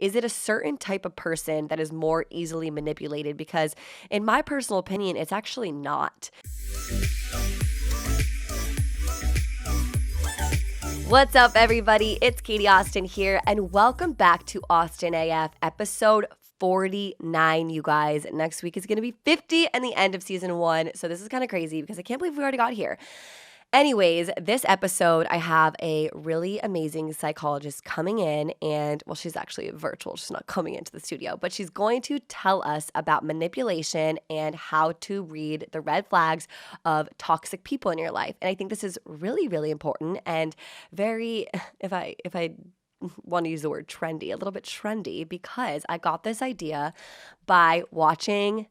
Is it a certain type of person that is more easily manipulated? Because in my personal opinion, it's actually not. What's up, everybody? It's Katie Austin here, and welcome back to Austin AF, episode 49, you guys. Next week is going to be 50 and the end of season 1, so this is kind of crazy because I can't believe we already got here. Anyways, this episode, I have a really amazing psychologist coming in, and, well, she's actually virtual. She's not coming into the studio, but she's going to tell us about manipulation and how to read the red flags of toxic people in your life. And I think this is really, really important and very, if I want to use the word trendy, a little bit trendy, because I got this idea by watching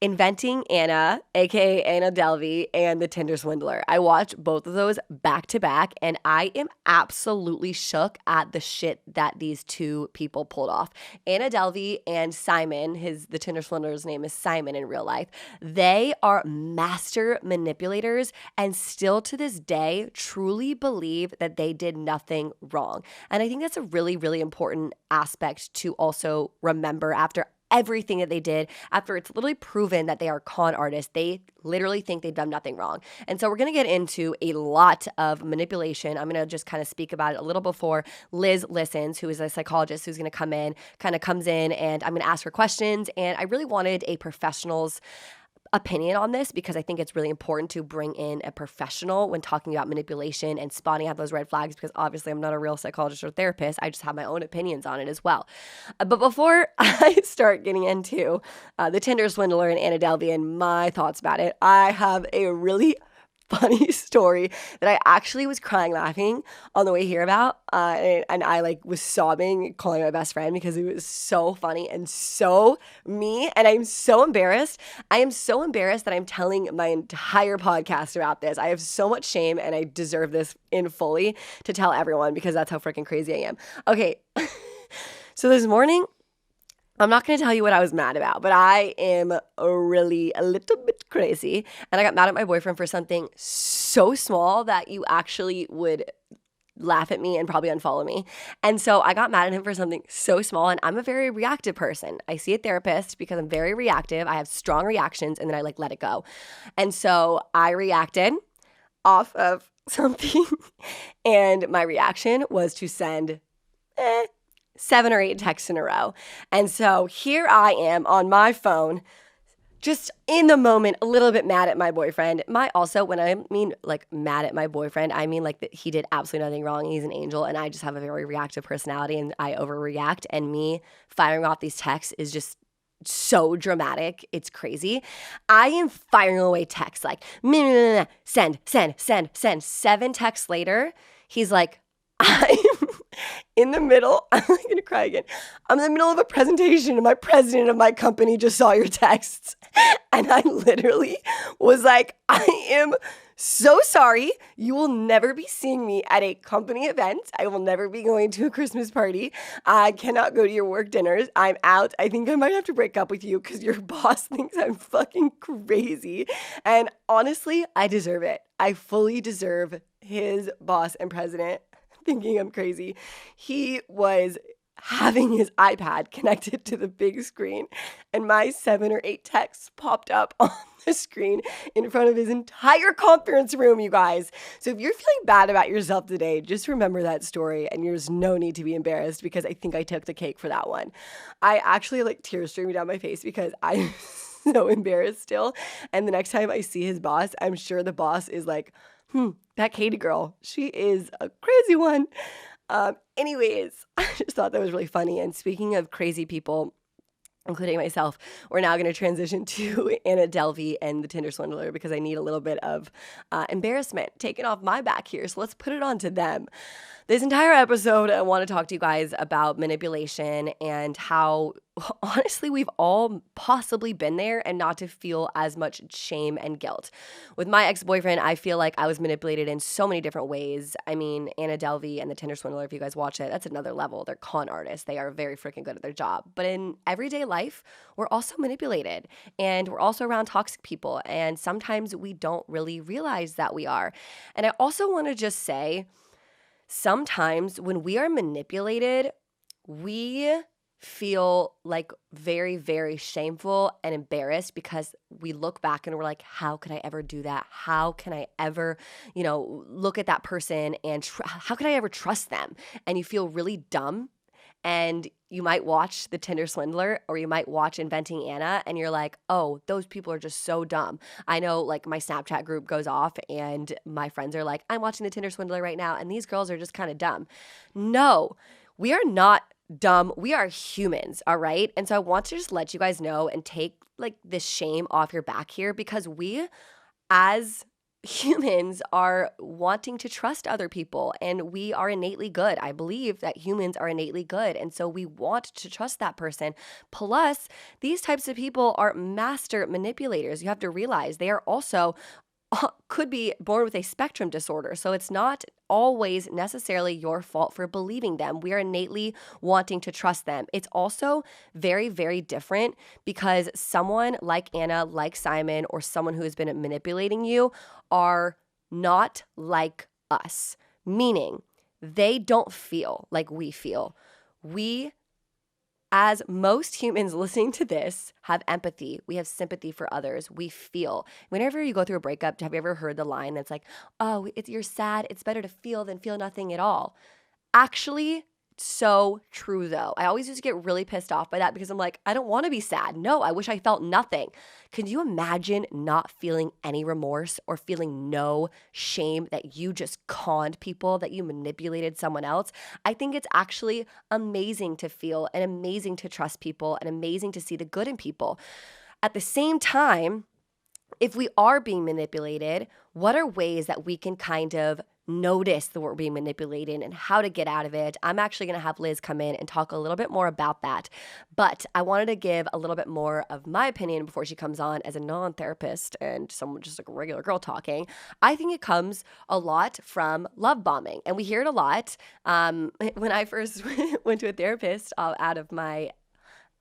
Inventing Anna, aka Anna Delvey, and the Tinder Swindler. I watched both of those back to back, and I am absolutely shook at the shit that these two people pulled off. Anna Delvey and Simon, the Tinder Swindler's name is Simon in real life. They are master manipulators and still to this day truly believe that they did nothing wrong. And I think that's a really, really important aspect to also remember after everything that they did, after it's literally proven that they are con artists. They literally think they've done nothing wrong. And so we're going to get into a lot of manipulation. I'm going to just kind of speak about it a little before Liz listens, who is a psychologist who's going to comes in, and I'm going to ask her questions. And I really wanted a professional's opinion on this because I think it's really important to bring in a professional when talking about manipulation and spotting out those red flags, because obviously I'm not a real psychologist or therapist. I just have my own opinions on it as well. But before I start getting into the Tinder Swindler and Anna Delvey and my thoughts about it, I have a really funny story that I actually was crying laughing on the way here about, and I was sobbing, calling my best friend because it was so funny and so me, and I'm so embarrassed. I am so embarrassed that I'm telling my entire podcast about this. I have so much shame, and I deserve this in fully to tell everyone because that's how freaking crazy I am. Okay, so this morning, I'm not going to tell you what I was mad about, but I am really a little bit crazy. And I got mad at my boyfriend for something so small that you actually would laugh at me and probably unfollow me. And so I got mad at him for something so small. And I'm a very reactive person. I see a therapist because I'm very reactive. I have strong reactions and then I let it go. And so I reacted off of something. And my reaction was to send 7 or 8 texts in a row. And so here I am on my phone, just in the moment, a little bit mad at my boyfriend. When I mean mad at my boyfriend, I mean that he did absolutely nothing wrong. He's an angel, and I just have a very reactive personality, and I overreact. And me firing off these texts is just so dramatic. It's crazy. I am firing away texts send. 7 texts later, he's like, I'm in the middle, I'm going to cry again. I'm in the middle of a presentation and my president of my company just saw your texts. And I literally was like, I am so sorry. You will never be seeing me at a company event. I will never be going to a Christmas party. I cannot go to your work dinners. I'm out. I think I might have to break up with you because your boss thinks I'm fucking crazy. And honestly, I deserve it. I fully deserve his boss and president thinking I'm crazy. He was having his iPad connected to the big screen, and my 7 or 8 texts popped up on the screen in front of his entire conference room, you guys. So if you're feeling bad about yourself today, just remember that story, and there's no need to be embarrassed because I think I took the cake for that one. I actually tears streaming down my face because I'm so embarrassed still. And the next time I see his boss, I'm sure the boss is like, that Katie girl, she is a crazy one. Anyways, I just thought that was really funny. And speaking of crazy people, including myself, we're now going to transition to Anna Delvey and the Tinder Swindler because I need a little bit of embarrassment taken off my back here. So let's put it on to them. This entire episode, I want to talk to you guys about manipulation and how, honestly, we've all possibly been there and not to feel as much shame and guilt. With my ex-boyfriend, I feel like I was manipulated in so many different ways. I mean, Anna Delvey and the Tinder Swindler, if you guys watch it, that's another level. They're con artists. They are very freaking good at their job. But in everyday life, we're also manipulated and we're also around toxic people. And sometimes we don't really realize that we are. And I also want to just say, sometimes when we are manipulated, we feel like very, very shameful and embarrassed because we look back and we're like, how could I ever do that? How can I ever, look at that person and how could I ever trust them? And you feel really dumb. And you might watch The Tinder Swindler or you might watch Inventing Anna and you're like, oh, those people are just so dumb. I know like my Snapchat group goes off and my friends are like, I'm watching The Tinder Swindler right now and these girls are just kind of dumb. No, we are not dumb. We are humans, all right? And so I want to just let you guys know and take like this shame off your back here because we as humans are wanting to trust other people and we are innately good. I believe that humans are innately good. And so we want to trust that person. Plus, these types of people are master manipulators. You have to realize they are also could be born with a spectrum disorder. So it's not always necessarily your fault for believing them. We are innately wanting to trust them. It's also very, very different because someone like Anna, like Simon, or someone who has been manipulating you are not like us, meaning they don't feel like we feel. We as most humans listening to this have empathy, we have sympathy for others, we feel. Whenever you go through a breakup, have you ever heard the line that's like, oh, you're sad, it's better to feel than feel nothing at all? Actually, so true though. I always used to get really pissed off by that because I'm like, I don't want to be sad. No, I wish I felt nothing. Can you imagine not feeling any remorse or feeling no shame that you just conned people, that you manipulated someone else? I think it's actually amazing to feel and amazing to trust people and amazing to see the good in people. At the same time, if we are being manipulated, what are ways that we can kind of notice that we're being manipulated and how to get out of it? I'm actually going to have Liz come in and talk a little bit more about that. But I wanted to give a little bit more of my opinion before she comes on as a non-therapist and someone just like a regular girl talking. I think it comes a lot from love bombing. And we hear it a lot. When I first went to a therapist out of my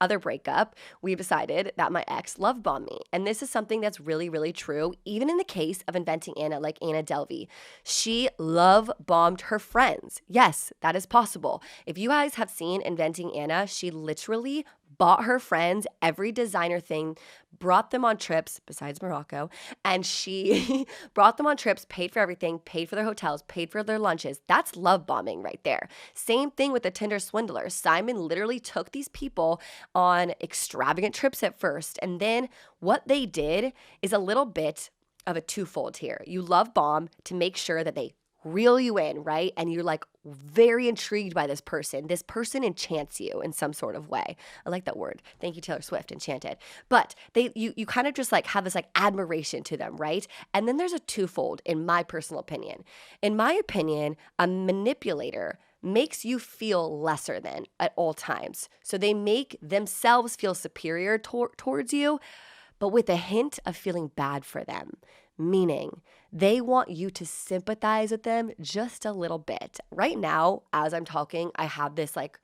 other breakup, we decided that my ex love bombed me. And this is something that's really, really true. Even in the case of Inventing Anna, like Anna Delvey, she love bombed her friends. Yes, that is possible. If you guys have seen Inventing Anna, she literally bought her friends every designer thing, brought them on trips besides Morocco, and she brought them on trips, paid for everything, paid for their hotels, paid for their lunches. That's love bombing right there. Same thing with the Tinder Swindler. Simon literally took these people on extravagant trips at first, and then what they did is a little bit of a twofold here. You love bomb to make sure that they reel you in, right? And you're like very intrigued by this person. This person enchants you in some sort of way. I like that word. Thank you, Taylor Swift, enchanted. But you kind of just like have this like admiration to them, right? And then there's a twofold in my personal opinion. In my opinion, a manipulator makes you feel lesser than at all times. So they make themselves feel superior towards you, but with a hint of feeling bad for them. Meaning they want you to sympathize with them just a little bit. Right now, as I'm talking, I have this like,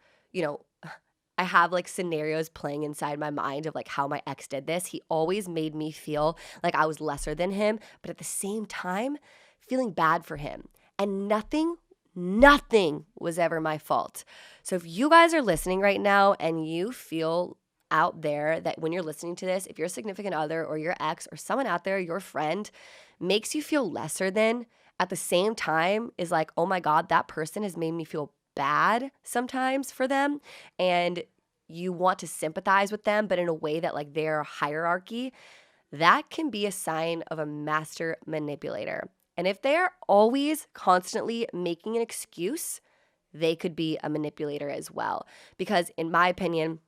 I have like scenarios playing inside my mind of like how my ex did this. He always made me feel like I was lesser than him, but at the same time, feeling bad for him. And nothing was ever my fault. So if you guys are listening right now and you feel out there that when you're listening to this, if your significant other or your ex or someone out there, your friend, makes you feel lesser than, at the same time is like, oh my God, that person has made me feel bad sometimes for them, and you want to sympathize with them, but in a way that like they're a hierarchy, that can be a sign of a master manipulator. And if they're always constantly making an excuse, they could be a manipulator as well. Because in my opinion,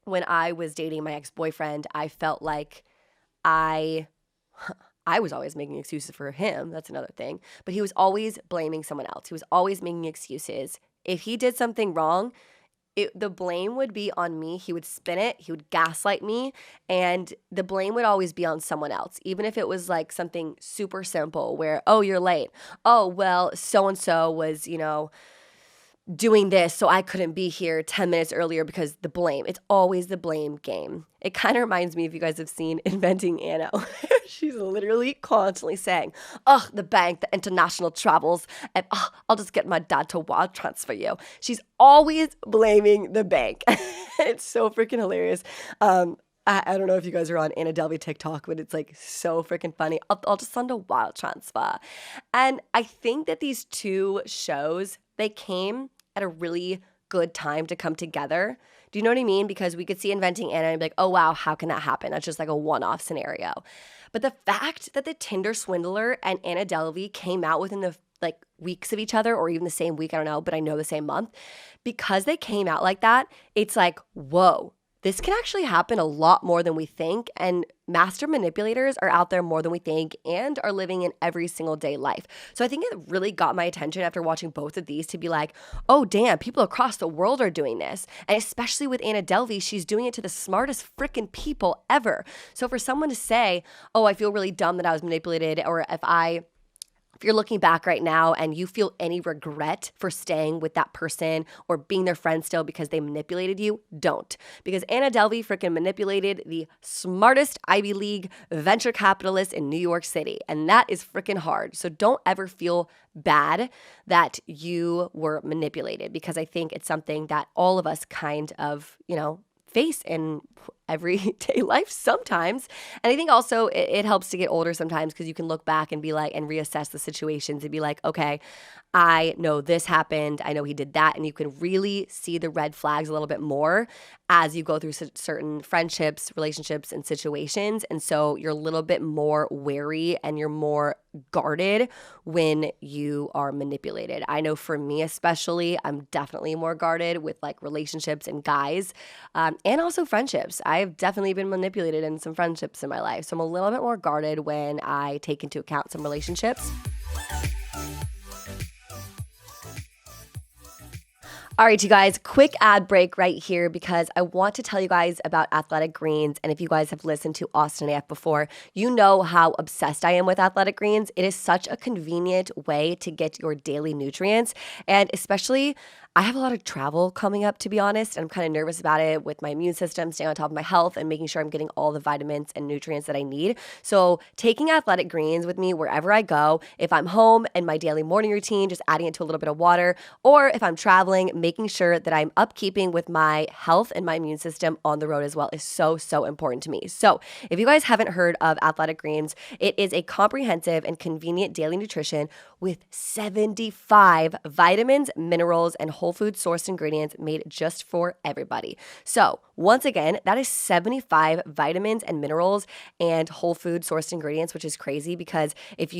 when I was dating my ex-boyfriend, I felt like I was always making excuses for him. That's another thing. But he was always blaming someone else. He was always making excuses. If he did something wrong, the blame would be on me. He would spin it. He would gaslight me. And the blame would always be on someone else, even if it was like something super simple where, oh, you're late. Oh, well, so-and-so was, doing this, so I couldn't be here 10 minutes earlier because the blame. It's always the blame game. It kind of reminds me, if you guys have seen Inventing Anna. She's literally constantly saying, "Ugh, the bank, the international travels, and I'll just get my dad to wire transfer you." She's always blaming the bank. It's so freaking hilarious. I don't know if you guys are on Anna Delvey TikTok, but it's like so freaking funny. I'll just send a wire transfer. And I think that these two shows, they came at a really good time to come together. Do you know what I mean? Because we could see Inventing Anna and be like, oh, wow, how can that happen? That's just like a one-off scenario. But the fact that the Tinder Swindler and Anna Delvey came out within the like weeks of each other, or even the same week, I don't know, but I know the same month, because they came out like that, it's like, whoa. This can actually happen a lot more than we think, and master manipulators are out there more than we think and are living in every single day life. So I think it really got my attention after watching both of these to be like, oh damn, people across the world are doing this. And especially with Anna Delvey, she's doing it to the smartest freaking people ever. So for someone to say, oh, I feel really dumb that I was manipulated, or if you're looking back right now and you feel any regret for staying with that person or being their friend still because they manipulated you, don't. Because Anna Delvey freaking manipulated the smartest Ivy League venture capitalist in New York City. And that is freaking hard. So don't ever feel bad that you were manipulated, because I think it's something that all of us kind of, face in everyday life sometimes. And I think also it helps to get older sometimes, because you can look back and be like, and reassess the situations and be like, okay, I know this happened, I know he did that, and you can really see the red flags a little bit more as you go through certain friendships, relationships, and situations. And so you're a little bit more wary and you're more guarded when you are manipulated. I know for me especially, I'm definitely more guarded with like relationships and guys, and also friendships. I've definitely been manipulated in some friendships in my life. So I'm a little bit more guarded when I take into account some relationships. All right, you guys, quick ad break right here, because I want to tell you guys about Athletic Greens. And if you guys have listened to Austin AF before, you know how obsessed I am with Athletic Greens. It is such a convenient way to get your daily nutrients. And especially, I have a lot of travel coming up, to be honest, and I'm kind of nervous about it with my immune system, staying on top of my health and making sure I'm getting all the vitamins and nutrients that I need. So taking Athletic Greens with me wherever I go, if I'm home and my daily morning routine, just adding it to a little bit of water, or if I'm traveling, making sure that I'm upkeeping with my health and my immune system on the road as well is so, so important to me. So if you guys haven't heard of Athletic Greens, it is a comprehensive and convenient daily nutrition with 75 vitamins, minerals, and whole food sourced ingredients made just for everybody. So once again, that is 75 vitamins and minerals and whole food sourced ingredients, which is crazy, because if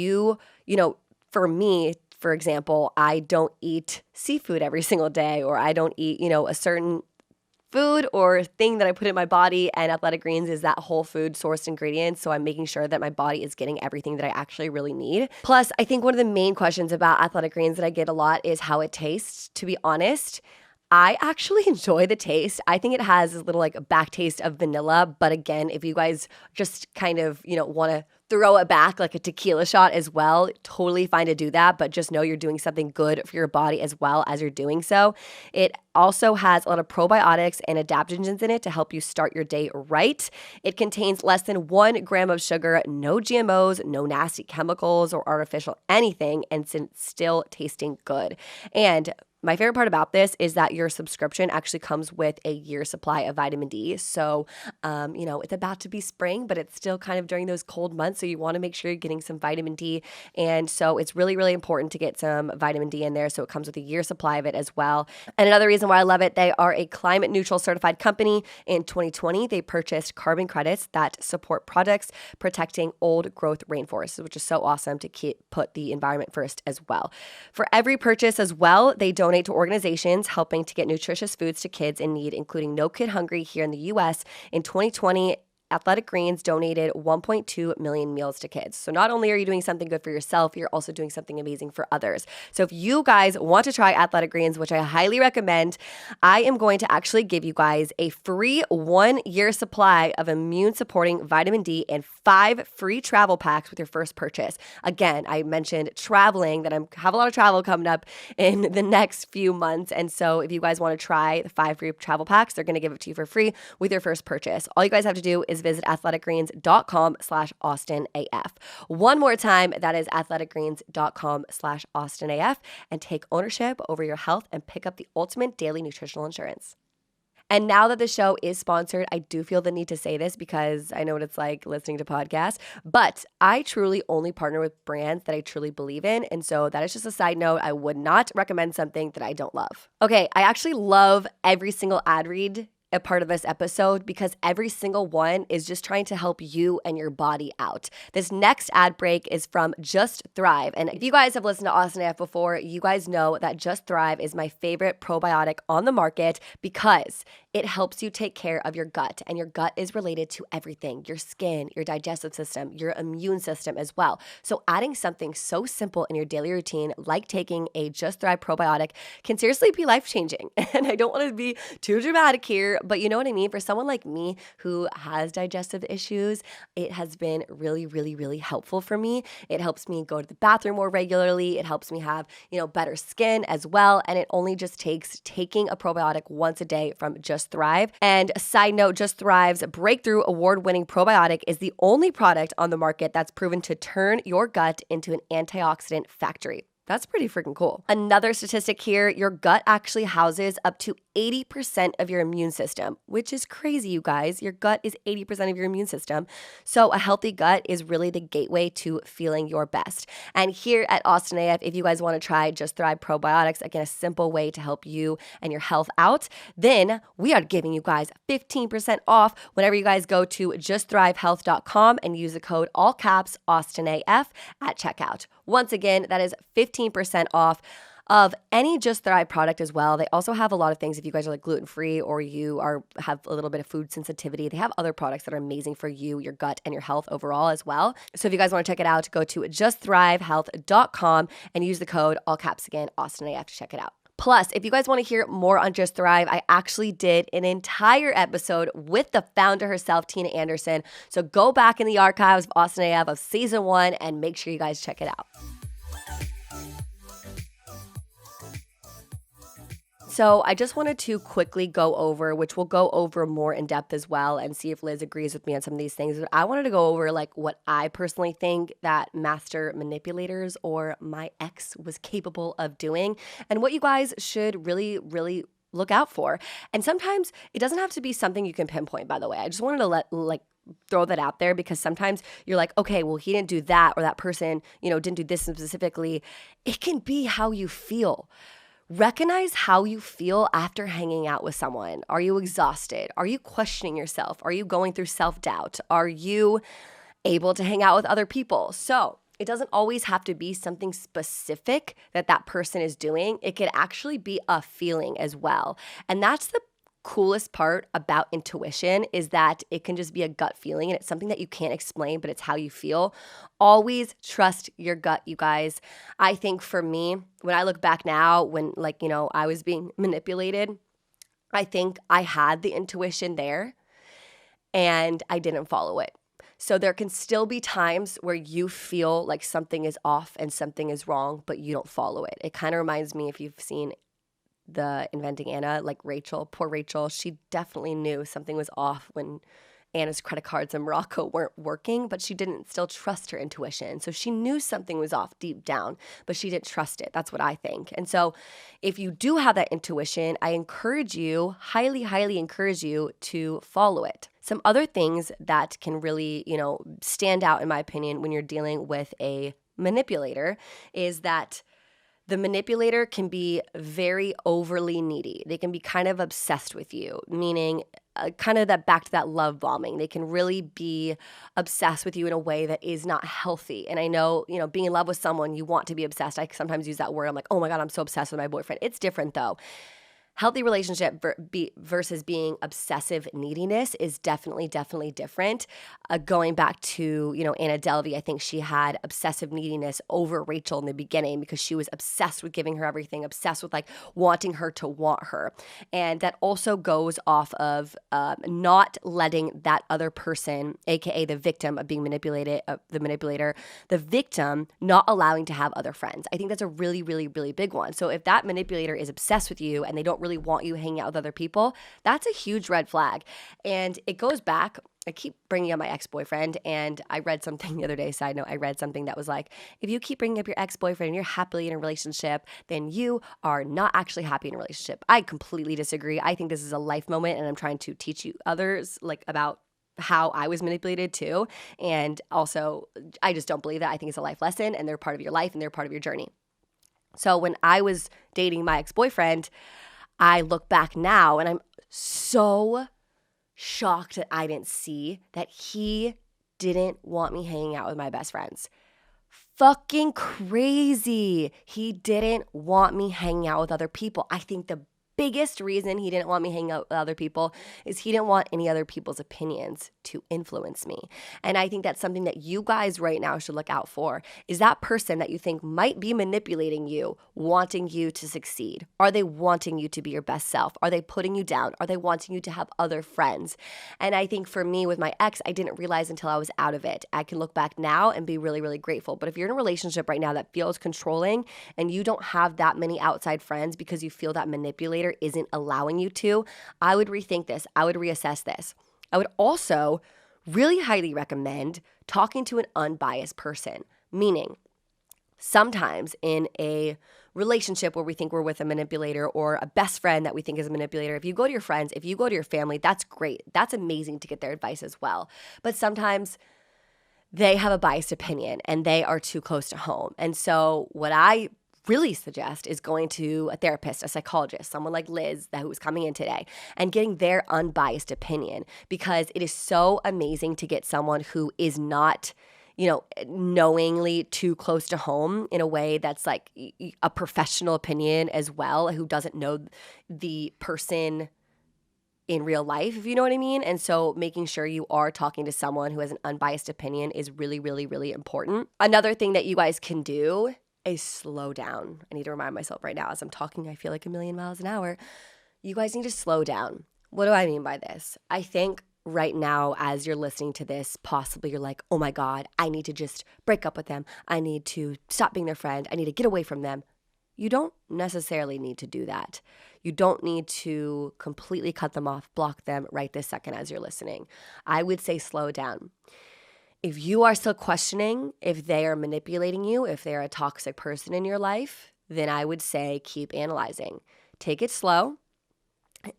for me, for example, I don't eat seafood every single day, or I don't eat, a certain food or thing that I put in my body, and Athletic Greens is that whole food sourced ingredients. So I'm making sure that my body is getting everything that I actually really need. Plus, I think one of the main questions about Athletic Greens that I get a lot is how it tastes. To be honest, I actually enjoy the taste. I think it has this little like back taste of vanilla. But again, if you guys just kind of, want to throw it back like a tequila shot as well, totally fine to do that. But just know you're doing something good for your body as well as you're doing so. It also has a lot of probiotics and adaptogens in it to help you start your day right. It contains less than 1 gram of sugar, no GMOs, no nasty chemicals or artificial anything, and it's still tasting good. And my favorite part about this is that your subscription actually comes with a year supply of vitamin D. So, it's about to be spring, but it's still kind of during those cold months. So you want to make sure you're getting some vitamin D. And so it's really, really important to get some vitamin D in there. So it comes with a year supply of it as well. And another reason why I love it, they are a climate neutral certified company. In 2020, they purchased carbon credits that support projects protecting old growth rainforests, which is so awesome to put the environment first as well. For every purchase as well, they donate to organizations helping to get nutritious foods to kids in need, including No Kid Hungry here in the U.S. In 2020, Athletic Greens donated 1.2 million meals to kids. So not only are you doing something good for yourself, you're also doing something amazing for others. So if you guys want to try Athletic Greens, which I highly recommend, I am going to actually give you guys a free 1-year supply of immune-supporting vitamin D and 5 free travel packs with your first purchase. Again, I mentioned traveling, that I have a lot of travel coming up in the next few months. And so if you guys want to try the 5 free travel packs, they're going to give it to you for free with your first purchase. All you guys have to do is visit athleticgreens.com/AustinAF. One more time, that is athleticgreens.com/AustinAF, and take ownership over your health and pick up the ultimate daily nutritional insurance. And now that the show is sponsored, I do feel the need to say this because I know what it's like listening to podcasts, but I truly only partner with brands that I truly believe in. And so that is just a side note. I would not recommend something that I don't love. Okay, I actually love every single ad read a part of this episode because every single one is just trying to help you and your body out. This next ad break is from Just Thrive. And if you guys have listened to Austin AF before, you guys know that Just Thrive is my favorite probiotic on the market because it helps you take care of your gut, and your gut is related to everything: your skin, your digestive system, your immune system as well. So adding something so simple in your daily routine, like taking a Just Thrive probiotic, can seriously be life-changing. And I don't want to be too dramatic here, but you know what I mean? For someone like me who has digestive issues, it has been really, really, really helpful for me. It helps me go to the bathroom more regularly. It helps me have, better skin as well. And it only just takes taking a probiotic once a day from Just Thrive. And a side note, Just Thrive's breakthrough award-winning probiotic is the only product on the market that's proven to turn your gut into an antioxidant factory. That's pretty freaking cool. Another statistic here, your gut actually houses up to 80% of your immune system, which is crazy, you guys. Your gut is 80% of your immune system. So a healthy gut is really the gateway to feeling your best. And here at Austin AF, if you guys want to try Just Thrive probiotics, again, a simple way to help you and your health out, then we are giving you guys 15% off whenever you guys go to justthrivehealth.com and use the code all caps AustinAF at checkout. Once again, that is 15% off of any Just Thrive product as well. They also have a lot of things if you guys are like gluten-free or you have a little bit of food sensitivity. They have other products that are amazing for you, your gut, and your health overall as well. So if you guys want to check it out, go to justthrivehealth.com and use the code, all caps again, AustinAF, to check it out. Plus, if you guys want to hear more on Just Thrive, I actually did an entire episode with the founder herself, Tina Anderson. So go back in the archives of Austin AF of season 1 and make sure you guys check it out. So I just wanted to quickly go over, which we'll go over more in depth as well, and see if Liz agrees with me on some of these things. But I wanted to go over like what I personally think that master manipulators or my ex was capable of doing, and what you guys should really, really look out for. And sometimes it doesn't have to be something you can pinpoint, by the way. I just wanted to throw that out there because sometimes you're like, okay, well, he didn't do that, or that person, didn't do this specifically. It can be how you feel. Recognize how you feel after hanging out with someone. Are you exhausted? Are you questioning yourself? Are you going through self-doubt? Are you able to hang out with other people? So it doesn't always have to be something specific that person is doing. It could actually be a feeling as well. And that's the coolest part about intuition, is that it can just be a gut feeling, and it's something that you can't explain, but it's how you feel. Always trust your gut, you guys. I think for me, when I look back now, when I was being manipulated, I think I had the intuition there and I didn't follow it. So there can still be times where you feel like something is off and something is wrong, but you don't follow it. It kind of reminds me, if you've seen the Inventing Anna, like Rachel, poor Rachel, she definitely knew something was off when Anna's credit cards in Morocco weren't working, but she didn't still trust her intuition. So she knew something was off deep down, but she didn't trust it. That's what I think. And so if you do have that intuition, I encourage you, highly, highly encourage you to follow it. Some other things that can really, stand out in my opinion when you're dealing with a manipulator is that the manipulator can be very overly needy. They can be kind of obsessed with you, meaning kind of that back to that love bombing. They can really be obsessed with you in a way that is not healthy. And I know, being in love with someone, you want to be obsessed. I sometimes use that word. I'm like, oh my God, I'm so obsessed with my boyfriend. It's different though. Healthy relationship versus being obsessive neediness is definitely different. Going back to, Anna Delvey, I think she had obsessive neediness over Rachel in the beginning because she was obsessed with giving her everything, obsessed with like wanting her to want her. And that also goes off of not letting that other person, aka the victim of being manipulated, the manipulator, the victim not allowing to have other friends. I think that's a really, really, really big one. So if that manipulator is obsessed with you and they don't really want you hanging out with other people, that's a huge red flag. And it goes back, I keep bringing up my ex-boyfriend, and I read something the other day, side note, I read something that was like, if you keep bringing up your ex-boyfriend and you're happily in a relationship, then you are not actually happy in a relationship. I completely disagree. I think this is a life moment, and I'm trying to teach you others like about how I was manipulated too. And also, I just don't believe that. I think it's a life lesson, and they're part of your life and they're part of your journey. So when I was dating my ex-boyfriend, I look back now and I'm so shocked that I didn't see that he didn't want me hanging out with my best friends. Fucking crazy. He didn't want me hanging out with other people. I think the biggest reason he didn't want me hanging out with other people is he didn't want any other people's opinions to influence me. And I think that's something that you guys right now should look out for, is that person that you think might be manipulating you, wanting you to succeed. Are they wanting you to be your best self? Are they putting you down? Are they wanting you to have other friends? And I think for me with my ex, I didn't realize until I was out of it. I can look back now and be really, really grateful. But if you're in a relationship right now that feels controlling and you don't have that many outside friends because you feel that manipulator isn't allowing you to, I would rethink this. I would reassess this. I would also really highly recommend talking to an unbiased person, meaning sometimes in a relationship where we think we're with a manipulator or a best friend that we think is a manipulator, if you go to your friends, if you go to your family, that's great. That's amazing to get their advice as well. But sometimes they have a biased opinion and they are too close to home. And so what I really suggest is going to a therapist, a psychologist, someone like Liz who was coming in today, and getting their unbiased opinion, because it is so amazing to get someone who is not, knowingly too close to home in a way that's like a professional opinion as well, who doesn't know the person in real life, if you know what I mean. And so making sure you are talking to someone who has an unbiased opinion is really, really, really important. Another thing that you guys can do is slow down. I need to remind myself right now as I'm talking, I feel like 1,000,000 miles an hour. You guys need to slow down. What do I mean by this? I think right now, as you're listening to this, possibly you're like, oh my God, I need to just break up with them. I need to stop being their friend. I need to get away from them. You don't necessarily need to do that. You don't need to completely cut them off, block them right this second as you're listening. I would say slow down. If you are still questioning if they are manipulating you, if they're a toxic person in your life, then I would say keep analyzing. Take it slow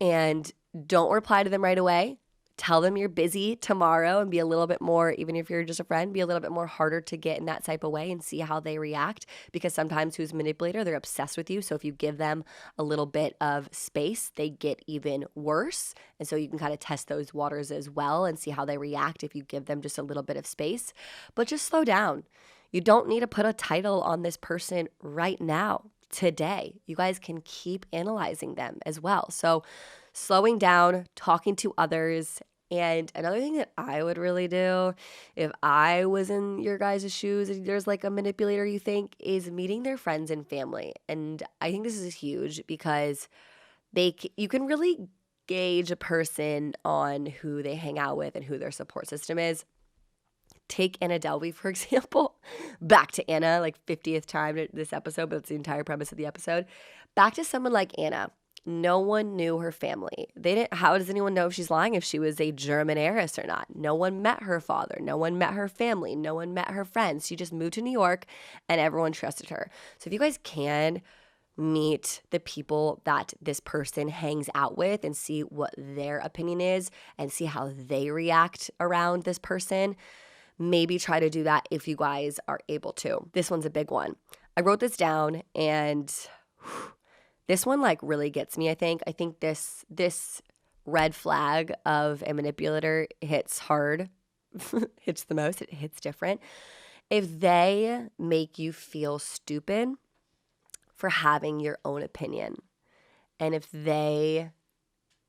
and don't reply to them right away. Tell them you're busy tomorrow and be a little bit more, even if you're just a friend, be a little bit more harder to get in that type of way and see how they react. Because sometimes who's a manipulator, they're obsessed with you. So if you give them a little bit of space, they get even worse. And so you can kind of test those waters as well and see how they react if you give them just a little bit of space. But just slow down. You don't need to put a title on this person right now, today. You guys can keep analyzing them as well. So slowing down, talking to others. And another thing that I would really do if I was in your guys' shoes, if there's like a manipulator you think, is meeting their friends and family. And I think this is huge because you can really gauge a person on who they hang out with and who their support system is. Take Anna Delvey, for example. Back to Anna, like 50th time this episode, but it's the entire premise of the episode. Back to someone like Anna. No one knew her family. How does anyone know if she's lying, if she was a German heiress or not? No one met her father. No one met her family. No one met her friends. She just moved to New York and everyone trusted her. So if you guys can meet the people that this person hangs out with and see what their opinion is and see how they react around this person, maybe try to do that if you guys are able to. This one's a big one. I wrote this down and this one like really gets me, I think. I think this red flag of a manipulator hits hard, hits the most, it hits different. If they make you feel stupid for having your own opinion. and if they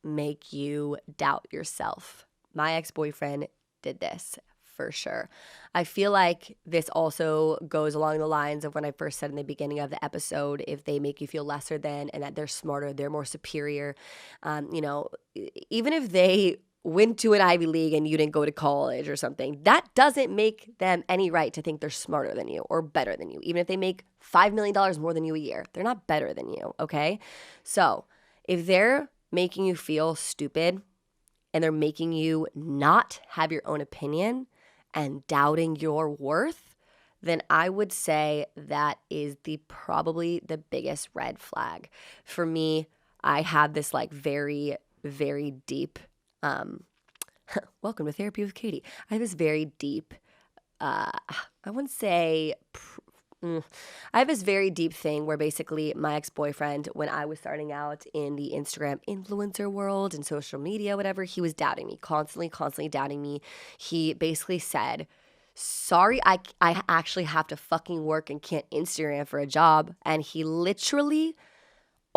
make you doubt yourself. My ex-boyfriend did this for sure. I feel like this also goes along the lines of when I first said in the beginning of the episode, if they make you feel lesser than and that they're smarter, they're more superior. Even if they went to an Ivy League and you didn't go to college or something, that doesn't make them any right to think they're smarter than you or better than you. Even if they make $5 million more than you a year, they're not better than you, okay? So if they're making you feel stupid and they're making you not have your own opinion and doubting your worth, then I would say that is probably the biggest red flag. For me, I have this like very, very deep, welcome to Therapy with Katie. I have this very deep, I wouldn't say, I have this very deep thing where basically my ex-boyfriend, when I was starting out in the Instagram influencer world and social media, whatever, he was doubting me, constantly doubting me. He basically said, sorry, I actually have to fucking work and can't Instagram for a job. And he literally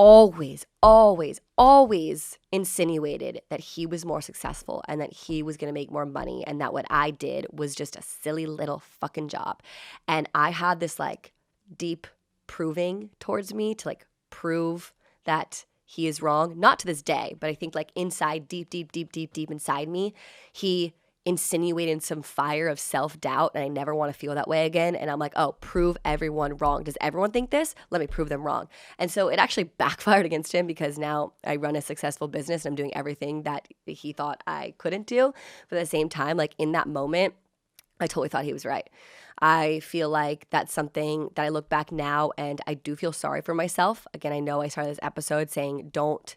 always insinuated that he was more successful and that he was going to make more money and that what I did was just a silly little fucking job. And I had this like deep proving towards me to like prove that he is wrong. Not to this day, but I think like inside, deep inside me, he insinuated some fire of self-doubt, and I never want to feel that way again. And I'm like, oh, prove everyone wrong. Does everyone think this? Let me prove them wrong. And so it actually backfired against him because now I run a successful business and I'm doing everything that he thought I couldn't do. But at the same time, like in that moment, I totally thought he was right. I feel like that's something that I look back now and I do feel sorry for myself. Again, I know I started this episode saying don't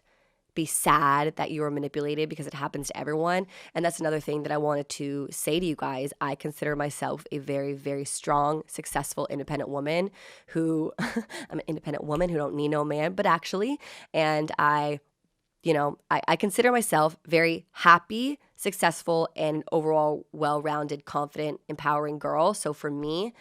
be sad that you were manipulated because it happens to everyone. And that's another thing that I wanted to say to you guys. I consider myself a very, very strong, successful, independent woman who I'm an independent woman who don't need no man, but actually, and I consider myself very happy, successful, and overall well-rounded, confident, empowering girl. So for me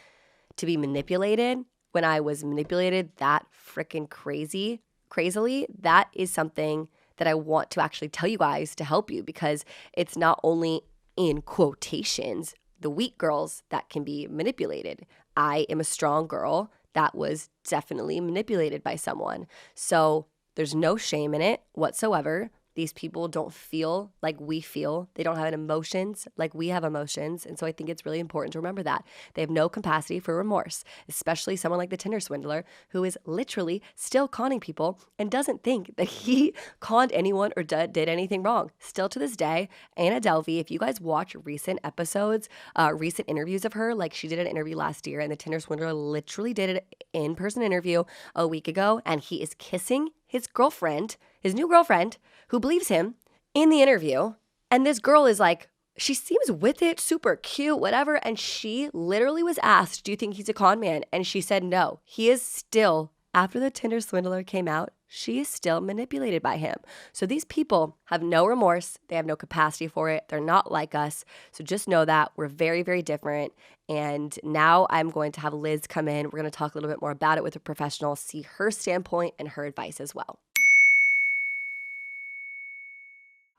to be manipulated, when I was manipulated that freaking crazily, that is something that I want to actually tell you guys to help you, because it's not only in quotations the weak girls that can be manipulated. I am a strong girl that was definitely manipulated by someone. So there's no shame in it whatsoever. These people don't feel like we feel. They don't have emotions like we have emotions. And so I think it's really important to remember that. They have no capacity for remorse, especially someone like the Tinder Swindler, who is literally still conning people and doesn't think that he conned anyone or did anything wrong. Still to this day, Anna Delvey, if you guys watch recent episodes, recent interviews of her, like she did an interview last year and the Tinder Swindler literally did an in-person interview a week ago, and he is kissing his girlfriend, his new girlfriend, who believes him in the interview. And this girl is like, she seems with it, super cute, whatever. And she literally was asked, do you think he's a con man? And she said no. He is still, after the Tinder Swindler came out, she is still manipulated by him. So these people have no remorse. They have no capacity for it. They're not like us. So just know that we're very, very different. And now I'm going to have Liz come in. We're going to talk a little bit more about it with a professional, see her standpoint and her advice as well.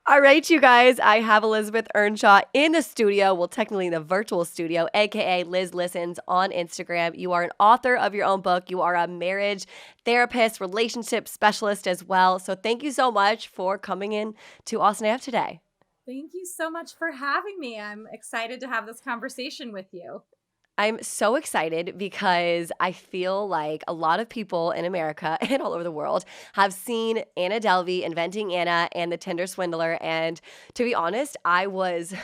All right, you guys, I have Elizabeth Earnshaw in the studio, well, technically in the virtual studio, aka Liz Listens on Instagram. You are an author of your own book. You are a marriage therapist, relationship specialist as well. So thank you so much for coming in to Austin AF today. Thank you so much for having me. I'm excited to have this conversation with you. I'm so excited because I feel like a lot of people in America and all over the world have seen Anna Delvey, Inventing Anna, and the Tinder Swindler. And to be honest, I was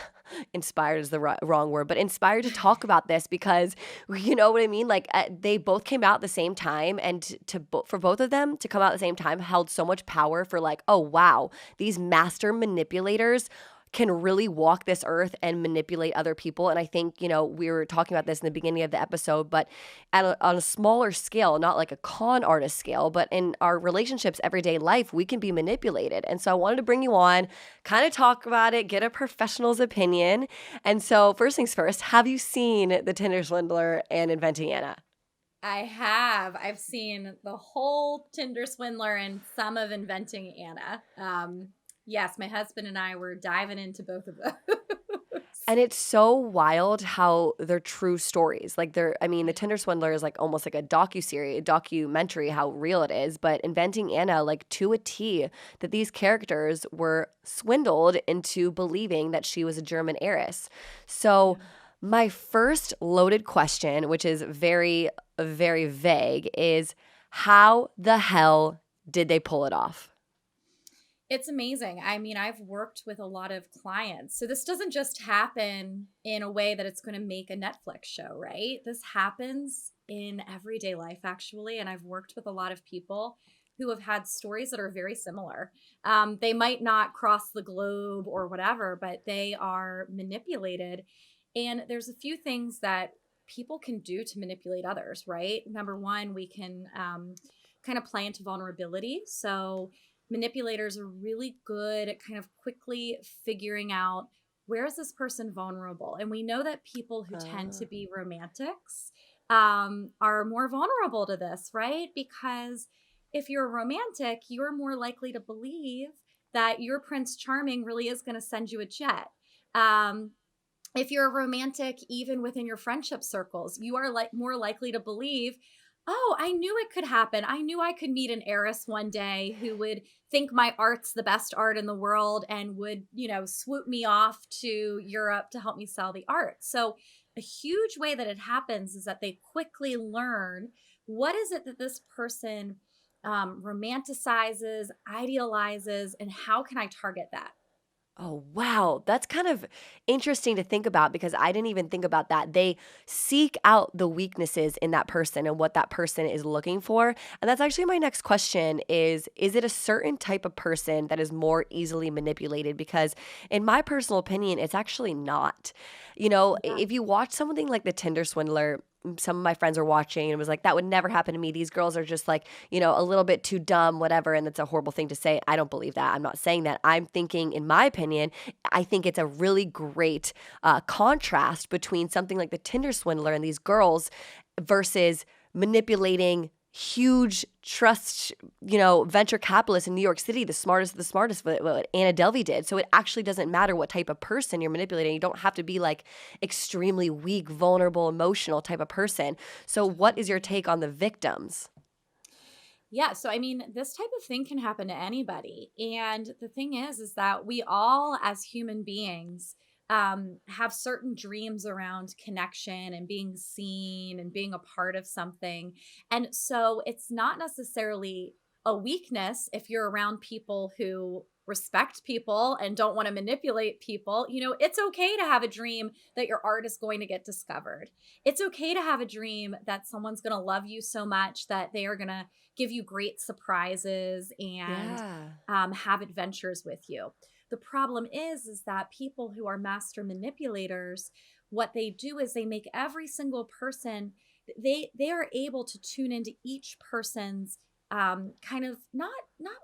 inspired is the wrong word, but inspired to talk about this because, you know what I mean? Like they both came out at the same time, and for both of them to come out at the same time held so much power for like, oh, wow, these master manipulators can really walk this earth and manipulate other people. And I think, you know, we were talking about this in the beginning of the episode, but on a smaller scale, not like a con artist scale, but in our relationships, everyday life, we can be manipulated. And so I wanted to bring you on, kind of talk about it, get a professional's opinion. And so first things first, have you seen the Tinder Swindler and Inventing Anna? I have. I've seen the whole Tinder Swindler and some of Inventing Anna. Yes, my husband and I were diving into both of those. And it's so wild how they're true stories. Like the Tinder Swindler is like almost like a docuseries, a documentary, how real it is. But Inventing Anna, like to a T, that these characters were swindled into believing that she was a German heiress. So Yeah. my first loaded question, which is very, very vague, is how the hell did they pull it off? It's amazing. I mean, I've worked with a lot of clients. So this doesn't just happen in a way that it's going to make a Netflix show, right? This happens in everyday life, actually. And I've worked with a lot of people who have had stories that are very similar. They might not cross the globe or whatever, but they are manipulated. And there's a few things that people can do to manipulate others, right? Number one, we can kind of play into vulnerability. So, manipulators are really good at kind of quickly figuring out where is this person vulnerable. And we know that people who tend to be romantics are more vulnerable to this, right? Because if you're a romantic, you're more likely to believe that your Prince Charming really is going to send you a jet. Um, if you're a romantic, even within your friendship circles, you are like more likely to believe, oh, I knew it could happen. I knew I could meet an heiress one day who would think my art's the best art in the world and would, swoop me off to Europe to help me sell the art. So, a huge way that it happens is that they quickly learn what is it that this person romanticizes, idealizes, and how can I target that? Oh, wow. That's kind of interesting to think about because I didn't even think about that. They seek out the weaknesses in that person and what that person is looking for. And that's actually my next question is it a certain type of person that is more easily manipulated? Because in my personal opinion, it's actually not. Yeah. If you watch something like the Tinder Swindler, some of my friends are watching and it was like, that would never happen to me. These girls are just like, a little bit too dumb, whatever. And that's a horrible thing to say. I don't believe that. I'm not saying that. I'm thinking, in my opinion, I think it's a really great contrast between something like the Tinder Swindler and these girls versus manipulating huge trust, venture capitalists in New York City, the smartest of the smartest, what Anna Delvey did. So it actually doesn't matter what type of person you're manipulating. You don't have to be like extremely weak, vulnerable, emotional type of person. So what is your Totally. take on the victims? Yeah, so I mean, this type of thing can happen to anybody. And the thing is that we all, as human beings, have certain dreams around connection and being seen and being a part of something. And so it's not necessarily a weakness if you're around people who respect people and don't want to manipulate people. It's okay to have a dream that your art is going to get discovered. It's okay to have a dream that someone's going to love you so much that they are going to give you great surprises and Yeah. have adventures with you. The problem is that people who are master manipulators, what they do is they make every single person, they are able to tune into each person's kind of not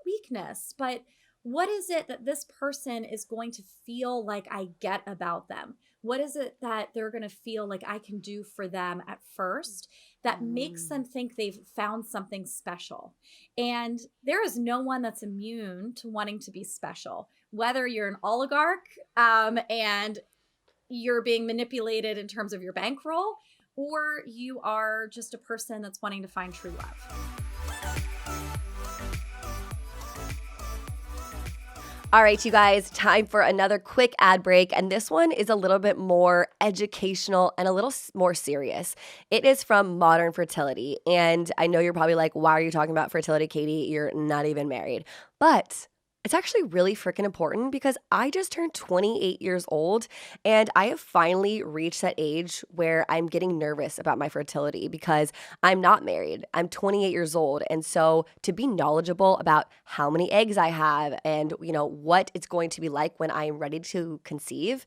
weakness, but what is it that this person is going to feel like I get about them? What is it that they're going to feel like I can do for them at first that makes them Mm. think they've found something special? And there is no one that's immune to wanting to be special, whether you're an oligarch and you're being manipulated in terms of your bankroll, or you are just a person that's wanting to find true love. All right, you guys, time for another quick ad break. And this one is a little bit more educational and a little more serious. It is from Modern Fertility. And I know you're probably like, why are you talking about fertility, Katie? You're not even married. But it's actually really freaking important because I just turned 28 years old and I have finally reached that age where I'm getting nervous about my fertility because I'm not married. I'm 28 years old. And so to be knowledgeable about how many eggs I have and, what it's going to be like when I am ready to conceive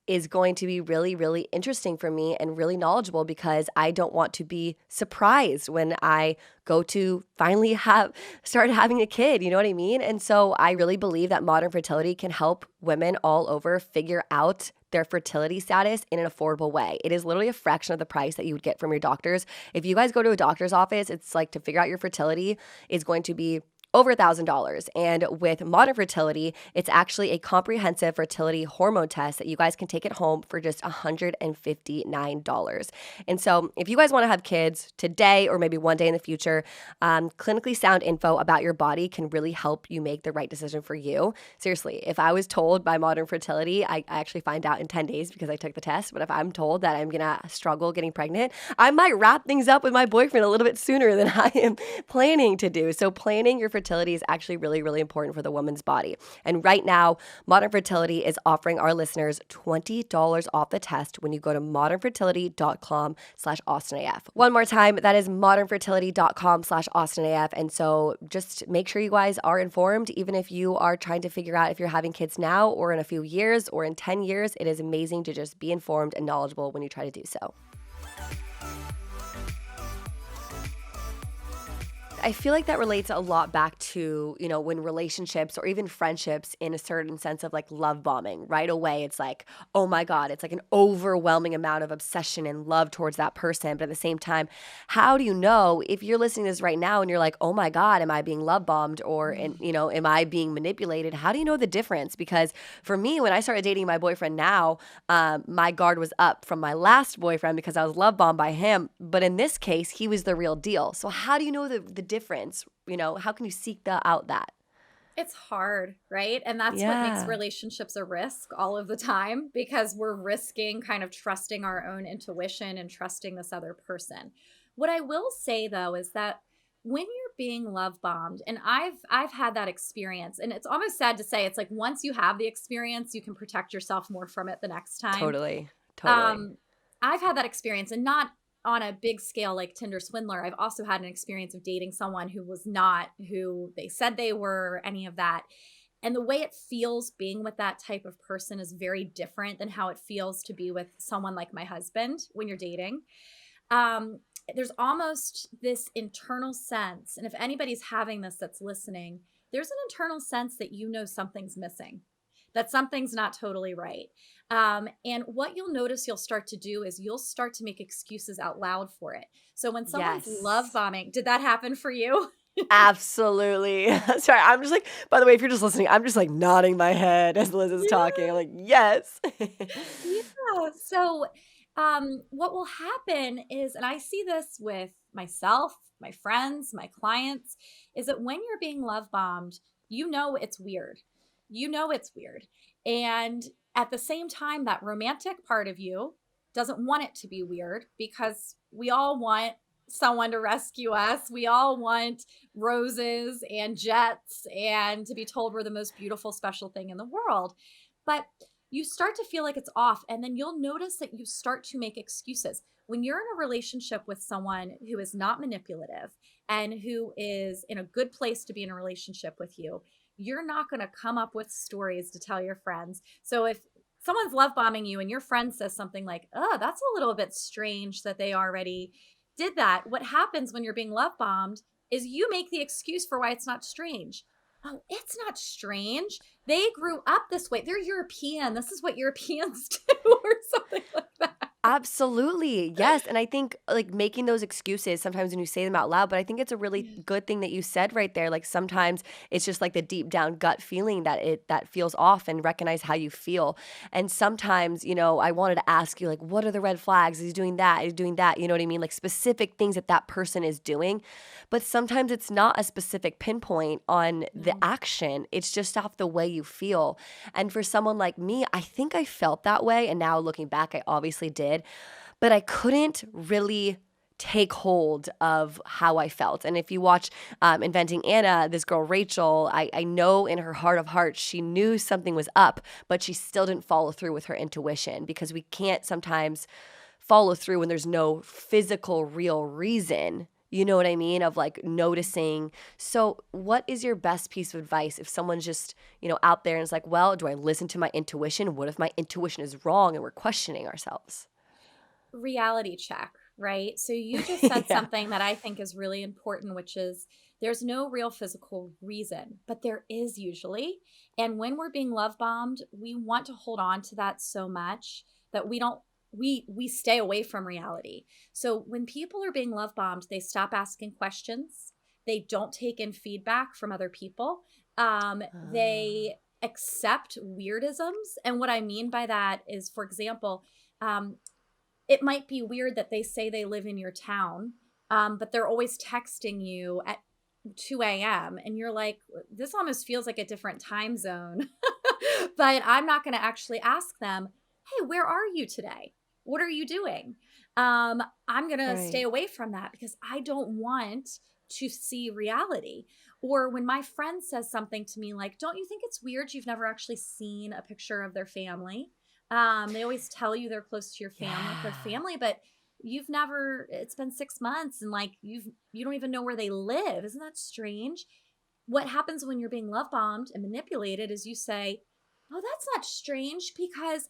is going to be really, really interesting for me and really knowledgeable because I don't want to be surprised when I go to finally start having a kid. You know what I mean? And so I really believe that modern fertility can help women all over figure out their fertility status in an affordable way. It is literally a fraction of the price that you would get from your doctors. If you guys go to a doctor's office, it's like to figure out your fertility is going to be over $1,000. And with modern fertility, it's actually a comprehensive fertility hormone test that you guys can take at home for just $159. And so if you guys want to have kids today or maybe one day in the future, clinically sound info about your body can really help you make the right decision for you. Seriously, if I was told by modern fertility, I actually find out in 10 days because I took the test, but if I'm told that I'm going to struggle getting pregnant, I might wrap things up with my boyfriend a little bit sooner than I am planning to do. So planning your fertility is actually really, really important for the woman's body. And right now, Modern Fertility is offering our listeners $20 off the test when you go to modernfertility.com/AustinAF. One more time, that is modernfertility.com/AustinAF. And so just make sure you guys are informed, even if you are trying to figure out if you're having kids now or in a few years or in 10 years, it is amazing to just be informed and knowledgeable when you try to do so. I feel like that relates a lot back to, when relationships or even friendships in a certain sense of like love bombing. Right away, it's like, oh my God, it's like an overwhelming amount of obsession and love towards that person. But at the same time, how do you know if you're listening to this right now and you're like, oh my God, am I being love bombed or, am I being manipulated? How do you know the difference? Because for me, when I started dating my boyfriend now, my guard was up from my last boyfriend because I was love bombed by him. But in this case, he was the real deal. So how do you know the difference? How can you seek out that? It's hard, right? And that's what makes relationships a risk all of the time, because we're risking kind of trusting our own intuition and trusting this other person. What I will say though is that when you're being love bombed, and I've had that experience, and it's almost sad to say, it's like once you have the experience, you can protect yourself more from it the next time. Totally. I've had that experience, and not on a big scale like Tinder Swindler. I've also had an experience of dating someone who was not who they said they were, any of that. And the way it feels being with that type of person is very different than how it feels to be with someone like my husband when you're dating. There's almost this internal sense, and if anybody's having this that's listening, there's an internal sense that something's missing, that something's not totally right. And what you'll notice you'll start to do is you'll start to make excuses out loud for it. So when someone's love bombing, did that happen for you? Absolutely. Sorry, I'm just like, by the way, if you're just listening, I'm just like nodding my head as Liz is talking. I'm like, yes. Yeah. So what will happen is, and I see this with myself, my friends, my clients, is that when you're being love bombed, it's weird. It's weird. And at the same time, that romantic part of you doesn't want it to be weird, because we all want someone to rescue us. We all want roses and jets and to be told we're the most beautiful, special thing in the world. But you start to feel like it's off, and then you'll notice that you start to make excuses. When you're in a relationship with someone who is not manipulative and who is in a good place to be in a relationship with you, you're not going to come up with stories to tell your friends. So if someone's love bombing you and your friend says something like, oh, that's a little bit strange that they already did that, what happens when you're being love bombed is you make the excuse for why it's not strange. Oh, it's not strange. They grew up this way. They're European. This is what Europeans do, or something like that. Absolutely. Yes. And I think like making those excuses sometimes when you say them out loud, but I think it's a really good thing that you said right there. Like sometimes it's just like the deep down gut feeling that feels off, and recognize how you feel. And sometimes, I wanted to ask you like, what are the red flags? Is he doing that? Is he doing that? You know what I mean? Like specific things that person is doing. But sometimes it's not a specific pinpoint on the action. It's just off the way you feel. And for someone like me, I think I felt that way. And now looking back, I obviously did. But I couldn't really take hold of how I felt. And if you watch Inventing Anna, this girl, Rachel, I know in her heart of hearts, she knew something was up, but she still didn't follow through with her intuition, because we can't sometimes follow through when there's no physical, real reason. You know what I mean? Of like noticing. So what is your best piece of advice if someone's just, out there and it's like, well, do I listen to my intuition? What if my intuition is wrong and we're questioning ourselves? Reality check, right? So you just said Yeah. something that I think is really important, which is there's no real physical reason, but there is usually. And when we're being love bombed, we want to hold on to that so much that we stay away from reality. So when people are being love bombed, they stop asking questions. They don't take in feedback from other people. Ah. They accept weirdisms. And what I mean by that is, for example, um, it might be weird that they say they live in your town, but they're always texting you at 2 a.m. And you're like, this almost feels like a different time zone. But I'm not going to actually ask them, hey, where are you today? What are you doing? I'm going to stay Right. away from that because I don't want to see reality. Or when my friend says something to me like, don't you think it's weird you've never actually seen a picture of their family? They always tell you they're close to their Yeah. family, but you've never, it's been 6 months and like you don't even know where they live. Isn't that strange? What happens when you're being love bombed and manipulated is you say, oh, that's not strange because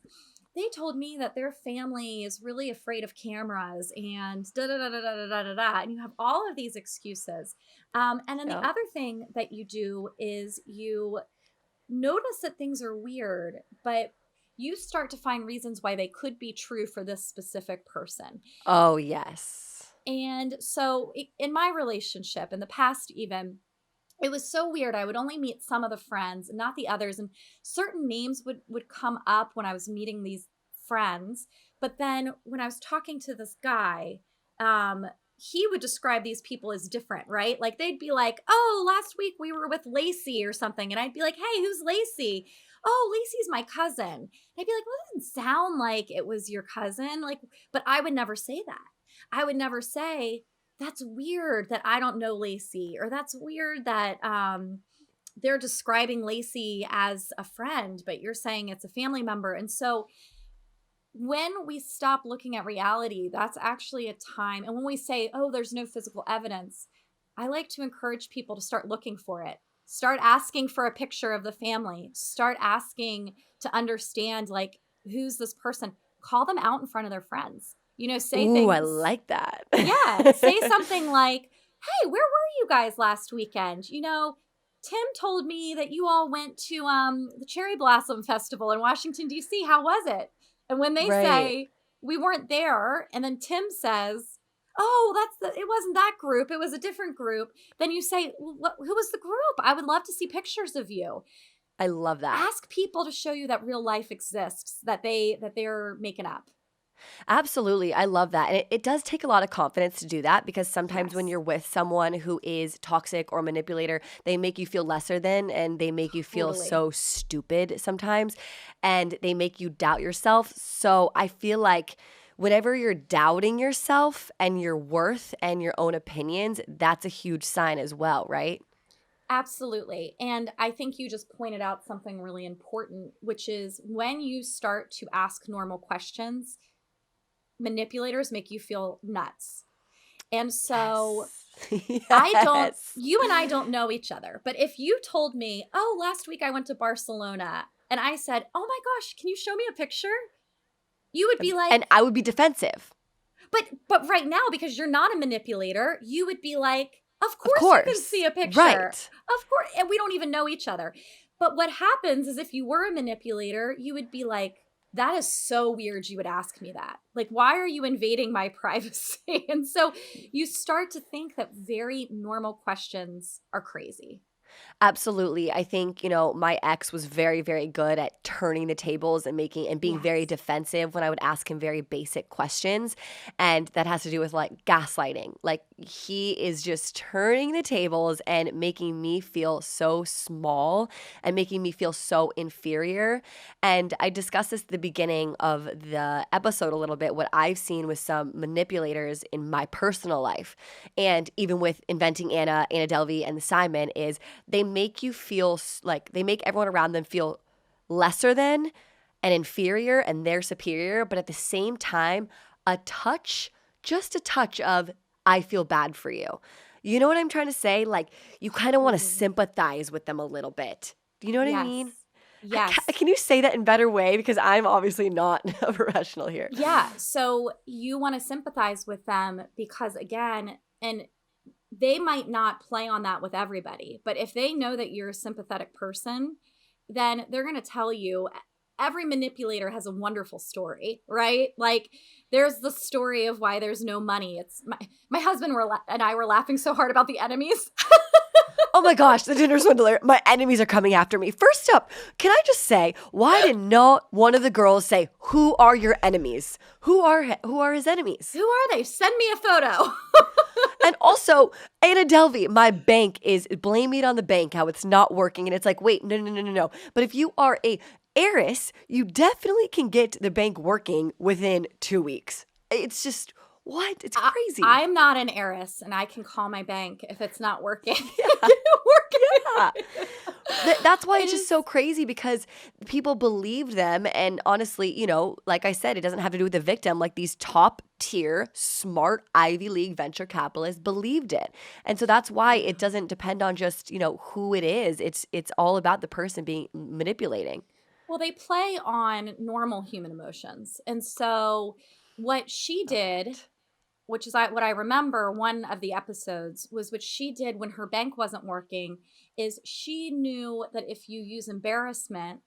they told me that their family is really afraid of cameras and da da da da da da da da. And you have all of these excuses. And then the Yep. other thing that you do is you notice that things are weird, but you start to find reasons why they could be true for this specific person. Oh, yes. And so in my relationship, in the past, even, it was so weird. I would only meet some of the friends, not the others, and certain names would come up when I was meeting these friends. But then when I was talking to this guy, um, he would describe these people as different, right? Like they'd be like, "Oh, last week we were with Lacey or something," and I'd be like, "Hey, who's Lacey?" "Oh, Lacey's my cousin." And I'd be like, "Well, it doesn't sound like it was your cousin." Like, but I would never say that. I would never say, that's weird that I don't know Lacey, or that's weird that they're describing Lacey as a friend, but you're saying it's a family member. And so when we stop looking at reality, that's actually a time. And when we say, oh, there's no physical evidence, I like to encourage people to start looking for it. Start asking for a picture of the family. Start asking to understand, like, who's this person? Call them out in front of their friends. Say Ooh, I things. like that. Yeah, say something like, "Hey, where were you guys last weekend? Tim told me that you all went to the Cherry Blossom Festival in Washington D.C. How was it?" And when they Right. say, "We weren't there," and then Tim says, "Oh, it wasn't that group. It was a different group." Then you say, well, "Who was the group? I would love to see pictures of you." I love that. Ask people to show you that real life exists, that they're making up. Absolutely. I love that. And it does take a lot of confidence to do that because sometimes when Yes. you're with someone who is toxic or manipulator, they make you feel lesser than and they make you feel Totally. so stupid sometimes and they make you doubt yourself. So I feel like whenever you're doubting yourself and your worth and your own opinions, that's a huge sign as well, right? Absolutely. And I think you just pointed out something really important, which is when you start to ask normal questions, manipulators make you feel nuts. And so Yes. Yes. you and I don't know each other, but if you told me, oh, last week I went to Barcelona and I said, oh my gosh, can you show me a picture? You would be like, And I would be defensive. but right now, because you're not a manipulator, you would be like, of Of course you can see course. a picture. Right. Of course. And we don't even know each other. But what happens is if you were a manipulator, you would be like, that is so weird you would ask me that. Like, why are you invading my privacy? And so you start to think that very normal questions are crazy. Absolutely. I think, my ex was very, very good at turning the tables and making and being very Yes. defensive when I would ask him very basic questions. And that has to do with like gaslighting. Like he is just turning the tables and making me feel so small and making me feel so inferior. And I discussed this at the beginning of the episode a little bit, what I've seen with some manipulators in my personal life. And even with Inventing Anna Delvey, and Simon is they make you feel like they make everyone around them feel lesser than and inferior and they're superior, but at the same time, just a touch of, I feel bad for you. You know what I'm trying to say? Like, you kind of want to Totally. sympathize with them a little bit. Do you know what I Yes. mean? Yes. Can you say that in a better way? Because I'm obviously not a professional here. Yeah. So you want to sympathize with them because, again, and they might not play on that with everybody, but if they know that you're a sympathetic person, then they're going to tell you. Every manipulator has a wonderful story, right? Like there's the story of why there's no money. It's my husband and I were laughing so hard about the enemies. Oh my gosh, the Tinder Swindler. My enemies are coming after me. First up, can I just say, why did not one of the girls say, who are your enemies? Who are his enemies? Who are they? Send me a photo. And also, Anna Delvey, my bank is blaming it on the bank, how it's not working. And it's like, wait, no. But if you are a heiress, you definitely can get the bank working within 2 weeks. It's just, what? It's crazy. I'm not an heiress, and I can call my bank if it's not working. Yeah. Yeah. That's why it's just so crazy, because people believed them. And honestly, like I said, it doesn't have to do with the victim. Like these top tier, smart Ivy League venture capitalists believed it. And so that's why it doesn't depend on just, who it is. It's all about the person being manipulating. Well, they play on normal human emotions. And so what she did, which is what I remember, one of the episodes was what she did when her bank wasn't working, is she knew that if you use embarrassment,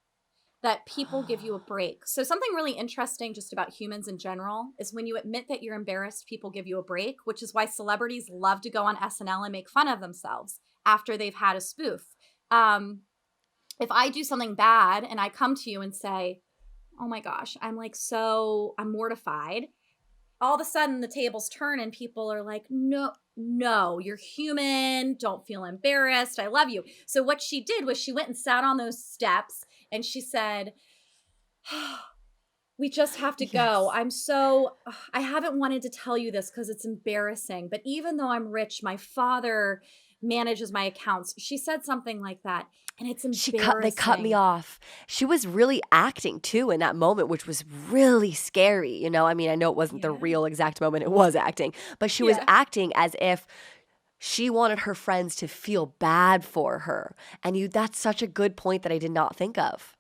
that people give you a break. So something really interesting just about humans in general is when you admit that you're embarrassed, people give you a break, which is why celebrities love to go on SNL and make fun of themselves after they've had a spoof. If I do something bad and I come to you and say, oh my gosh, I'm mortified. All of a sudden the tables turn and people are like, no, you're human. Don't feel embarrassed. I love you. So what she did was she went and sat on those steps and she said, we just have to go. I haven't wanted to tell you this because it's embarrassing, but even though I'm rich, my father manages my accounts. She said something like that. And it's embarrassing. They cut me off. She was really acting too in that moment, which was really scary. I mean, I know it wasn't the real exact moment it was acting, but she was acting as if she wanted her friends to feel bad for her. And that's such a good point that I did not think of.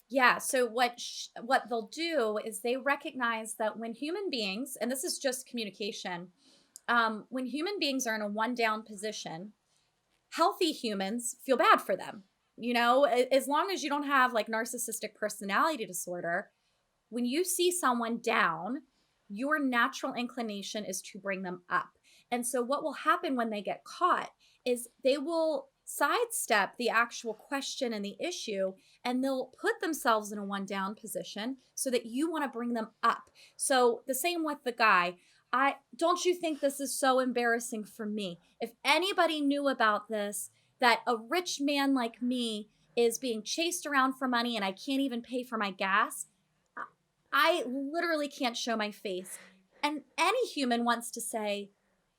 Yeah. So what they'll do is they recognize that when human beings, and this is just communication, when human beings are in a one down position, healthy humans feel bad for them. As long as you don't have like narcissistic personality disorder, when you see someone down, your natural inclination is to bring them up. And so what will happen when they get caught is they will sidestep the actual question and the issue, and they'll put themselves in a one down position so that you want to bring them up. So the same with the guy. Don't you think this is so embarrassing for me? If anybody knew about this, that a rich man like me is being chased around for money and I can't even pay for my gas, I literally can't show my face. And any human wants to say,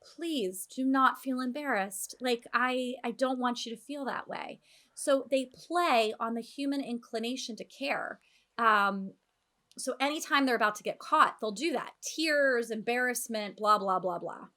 please do not feel embarrassed. Like, I don't want you to feel that way. So they play on the human inclination to care. So anytime they're about to get caught, they'll do that. Tears, embarrassment, blah, blah, blah, blah.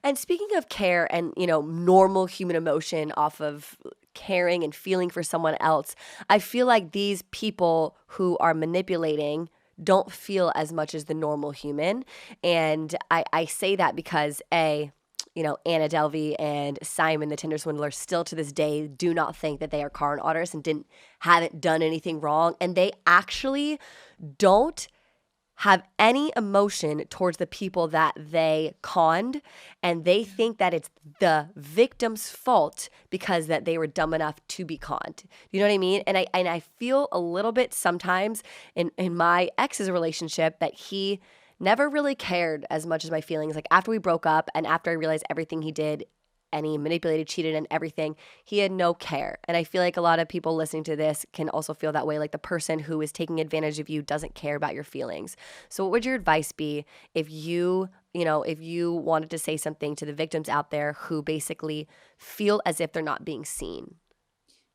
And speaking of care and, normal human emotion off of caring and feeling for someone else, I feel like these people who are manipulating don't feel as much as the normal human. And I say that because Anna Delvey and Simon, the Tinder Swindler, still to this day do not think that they are con artists and haven't done anything wrong. And they actually don't have any emotion towards the people that they conned, and they think that it's the victim's fault because that they were dumb enough to be conned. You know what I mean? And I feel a little bit sometimes in my ex's relationship that he never really cared as much as my feelings. Like after we broke up and after I realized everything he did and he manipulated, cheated, and everything, he had no care. And I feel like a lot of people listening to this can also feel that way. Like the person who is taking advantage of you doesn't care about your feelings. So what would your advice be if you wanted to say something to the victims out there who basically feel as if they're not being seen?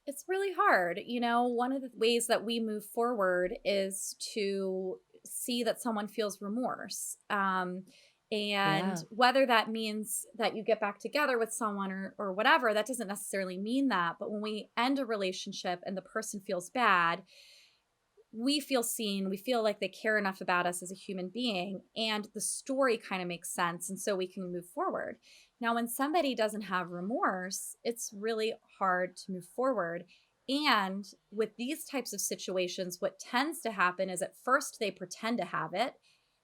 It's really hard. One of the ways that we move forward is to see that someone feels remorse. And Yeah. whether that means that you get back together with someone or whatever, that doesn't necessarily mean that. But when we end a relationship and the person feels bad, we feel seen, we feel like they care enough about us as a human being, and the story kind of makes sense. And so we can move forward. Now, when somebody doesn't have remorse, it's really hard to move forward. And with these types of situations, what tends to happen is at first they pretend to have it.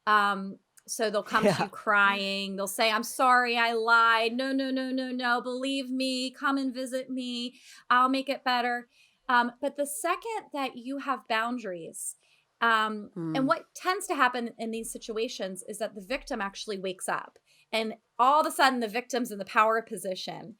Um, so they'll come to Yeah. you crying. They'll say, I'm sorry, I lied. No, no, no, no, no. Believe me. Come and visit me. I'll make it better. But the second that you have boundaries, and Mm. what tends to happen in these situations is that the victim actually wakes up and all of a sudden the victim's in the power position.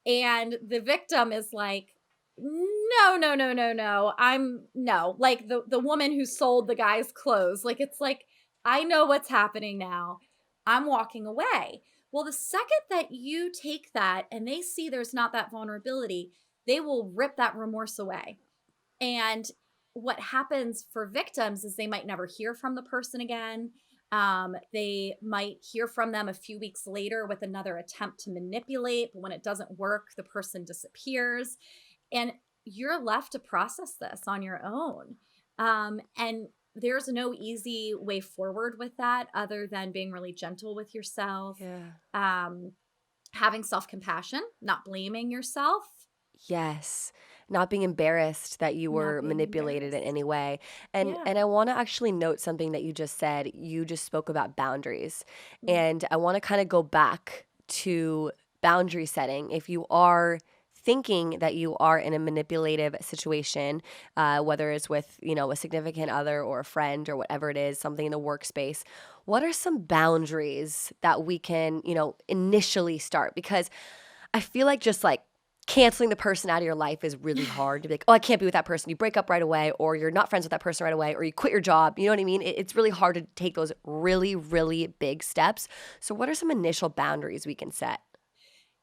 And the victim is like, no, no, no, no, no. I'm no, like the woman who sold the guy's clothes. Like it's like, I know what's happening now. I'm walking away. Well, the second that you take that and they see there's not that vulnerability, they will rip that remorse away. And what happens for victims is they might never hear from the person again. They might hear from them a few weeks later with another attempt to manipulate, but when it doesn't work, the person disappears. And you're left to process this on your own. And there's no easy way forward with that other than being really gentle with yourself, Yeah. um, having self compassion, not blaming yourself, Yes. Not being embarrassed that you not were being manipulated in embarrassed. any way. And Yeah. and I want to actually note something that you just said. You just spoke about boundaries. Mm. And I want to kind of go back to boundary setting. If you are thinking that you are in a manipulative situation, whether it's with, a significant other or a friend or whatever it is, something in the workspace, what are some boundaries that we can, initially start? Because I feel like just like canceling the person out of your life is really hard to be like, oh, I can't be with that person. You break up right away, or you're not friends with that person right away, or you quit your job. You know what I mean? It's really hard to take those really, really big steps. So, what are some initial boundaries we can set?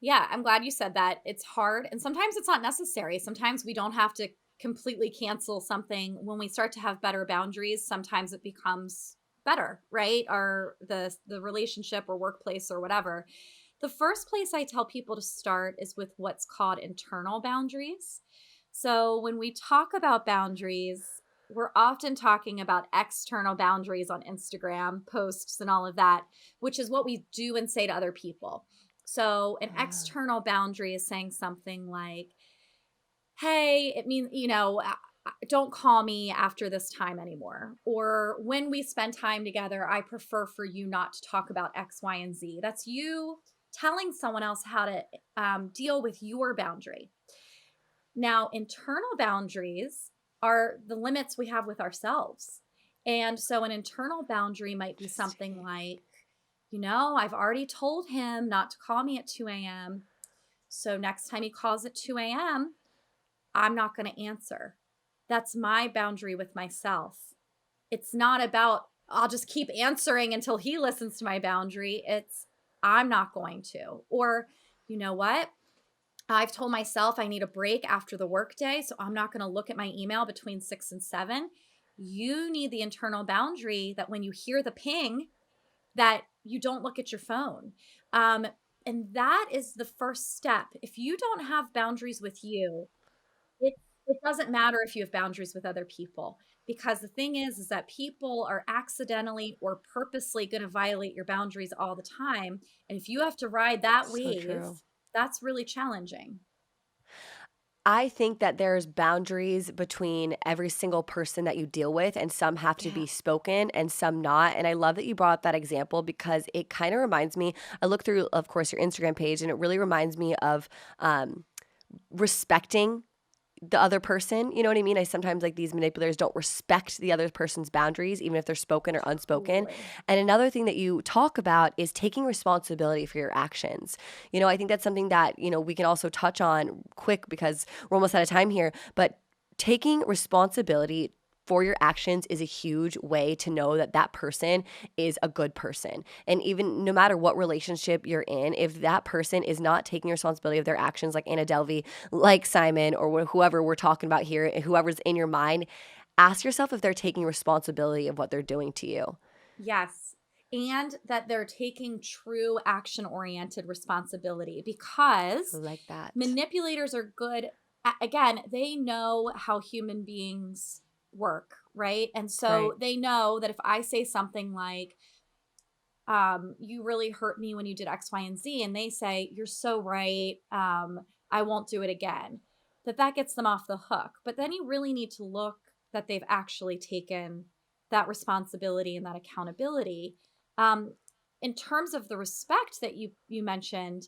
Yeah, I'm glad you said that. It's hard and sometimes it's not necessary. Sometimes we don't have to completely cancel something. When we start to have better boundaries, sometimes it becomes better, right? Or the relationship or workplace or whatever. The first place I tell people to start is with what's called internal boundaries. So when we talk about boundaries, we're often talking about external boundaries on Instagram posts and all of that, which is what we do and say to other people. So an Ah, external boundary is saying something like, hey, it means, don't call me after this time anymore. Or when we spend time together, I prefer for you not to talk about X, Y, and Z. That's you telling someone else how to deal with your boundary. Now, internal boundaries are the limits we have with ourselves. And so an internal boundary might be something interesting. like, I've already told him not to call me at 2 a.m. So next time he calls at 2 a.m., I'm not going to answer. That's my boundary with myself. It's not about, I'll just keep answering until he listens to my boundary. It's, I'm not going to. Or, you know what? I've told myself I need a break after the workday, so I'm not going to look at my email between 6 and 7. You need the internal boundary that when you hear the ping, that you don't look at your phone. Um, and that is the first step. If you don't have boundaries with you, it it doesn't matter if you have boundaries with other people, because the thing is that people are accidentally or purposely going to violate your boundaries all the time. And if you have to ride that So wave, true. that's really challenging. I think that there's boundaries between every single person that you deal with, and some have to Yeah. be spoken and some not. And I love that you brought up that example because it kind of reminds me. I look through, of course, your Instagram page, and it really reminds me of respecting the other person. You know what I mean? I sometimes like these manipulators don't respect the other person's boundaries, even if they're spoken or unspoken. Totally. And another thing that you talk about is taking responsibility for your actions. I think that's something that, we can also touch on quick because we're almost out of time here. But taking responsibility for your actions is a huge way to know that that person is a good person. And even no matter what relationship you're in, if that person is not taking responsibility of their actions, like Anna Delvey, like Simon, or whoever we're talking about here, whoever's in your mind, ask yourself if they're taking responsibility of what they're doing to you. Yes. and that they're taking true action-oriented responsibility, because I like that. manipulators are good. Again, they know how human beings work, right? And so Right. they know that if I say something like, you really hurt me when you did X, Y, and Z, and they say, you're so right, I won't do it again, that gets them off the hook. But then you really need to look that they've actually taken that responsibility and that accountability. Um, in terms of the respect that you mentioned,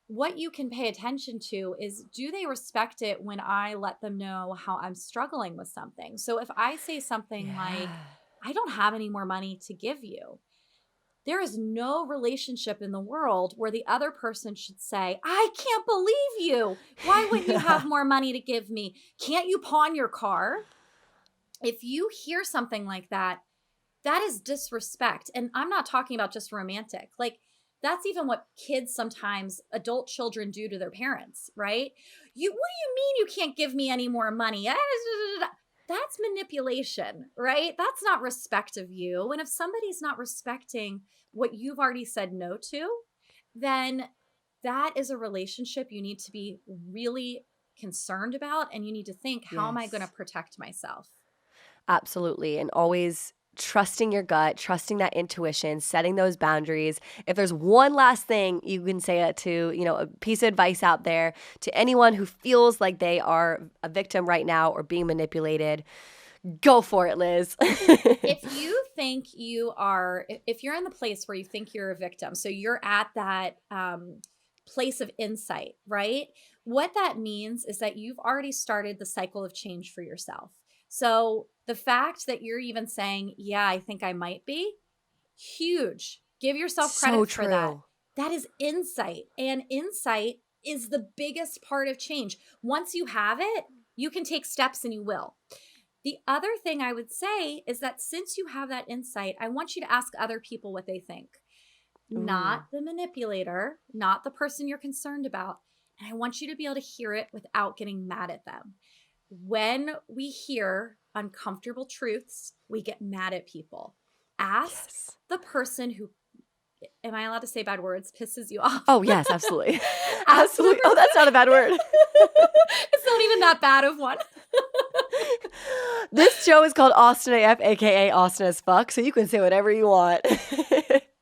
what you can pay attention to is, do they respect it when I let them know how I'm struggling with something? So if I say something like, Yeah. I don't have any more money to give you, there is no relationship in the world where the other person should say, I can't believe you. Why wouldn't you have more money to give me? Can't you pawn your car? If you hear something like that, that is disrespect. And I'm not talking about just romantic. Like, that's even what kids sometimes, adult children, do to their parents, right? What do you mean you can't give me any more money? That's manipulation, right? That's not respect of you. And if somebody's not respecting what you've already said no to, then that is a relationship you need to be really concerned about. And you need to think, how am I going to Yes. protect myself? Absolutely. And always trusting your gut, trusting that intuition, setting those boundaries. If there's one last thing you can say to, a piece of advice out there to anyone who feels like they are a victim right now or being manipulated, go for it, Liz. If you think if you're in the place where you think you're a victim, so you're at that place of insight, right? What that means is that you've already started the cycle of change for yourself. So the fact that you're even saying, yeah, I think I might be, huge. Give yourself So credit for that. true. That is insight. And insight is the biggest part of change. Once you have it, you can take steps, and you will. The other thing I would say is that since you have that insight, I want you to ask other people what they think, Ooh. not the manipulator, not the person you're concerned about. And I want you to be able to hear it without getting mad at them. When we hear uncomfortable truths, we get mad at people. Ask Yes. the person who, am I allowed to say bad words, pisses you off? Oh, yes, absolutely. Ask the Absolutely. Oh, that's not a bad word. It's not even that bad of one. This show is called Austin AF, aka Austin as fuck, so you can say whatever you want.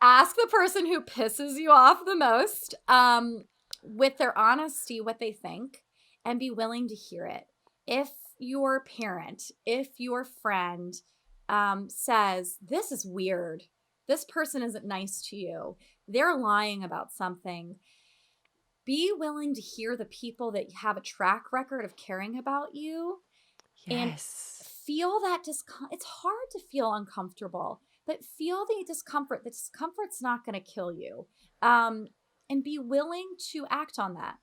Ask the person who pisses you off the most, with their honesty, what they think, and be willing to hear it. If your parent, if your friend says, this is weird, this person isn't nice to you, they're lying about something, be willing to hear the people that have a track record of caring about you, and Yes. feel that it's hard to feel uncomfortable, but feel the discomfort. The discomfort's not going to kill you. And be willing to act on that.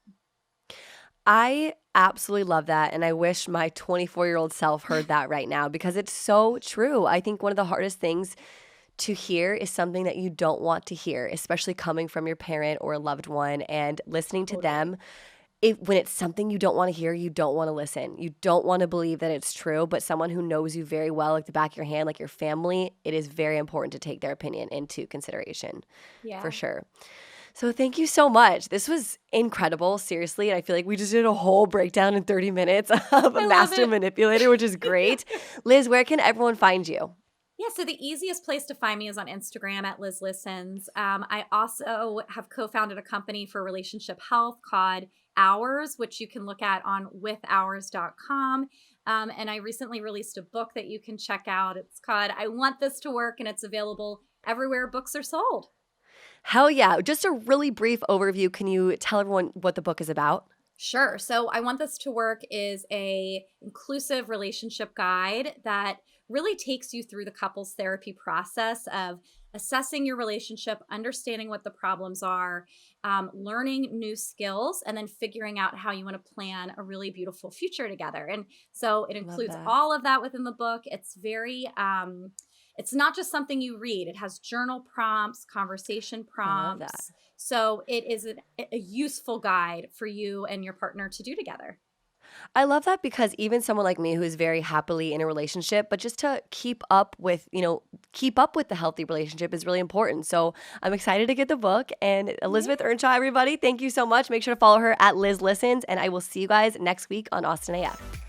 I absolutely love that. And I wish my 24-year-old self heard that right now, because it's so true. I think one of the hardest things to hear is something that you don't want to hear, especially coming from your parent or a loved one, and listening to them. When it's something you don't want to hear, you don't want to listen. You don't want to believe that it's true, but someone who knows you very well, like the back of your hand, like your family, it is very important to take their opinion into consideration. Yeah. For sure. So thank you so much. This was incredible, seriously. And I feel like we just did a whole breakdown in 30 minutes of a master manipulator, which is great. Liz, where can everyone find you? Yeah, so the easiest place to find me is on Instagram at Liz Listens. I also have co-founded a company for relationship health called Hours, which you can look at on withours.com. And I recently released a book that you can check out. It's called I Want This to Work, and it's available everywhere books are sold. Hell yeah. Just a really brief overview. Can you tell everyone what the book is about? Sure. So I Want This to Work is a inclusive relationship guide that really takes you through the couples therapy process of assessing your relationship, understanding what the problems are, learning new skills, and then figuring out how you want to plan a really beautiful future together. And so it Love includes that. all of that within the book. It's very, it's not just something you read. It has journal prompts, conversation I love that. prompts. So it is a useful guide for you and your partner to do together. I love that because even someone like me who's very happily in a relationship, but just to keep up with the healthy relationship is really important. So I'm excited to get the book. And Elizabeth Earnshaw, everybody, thank you so much. Make sure to follow her at Liz Listens, and I will see you guys next week on Austin AF.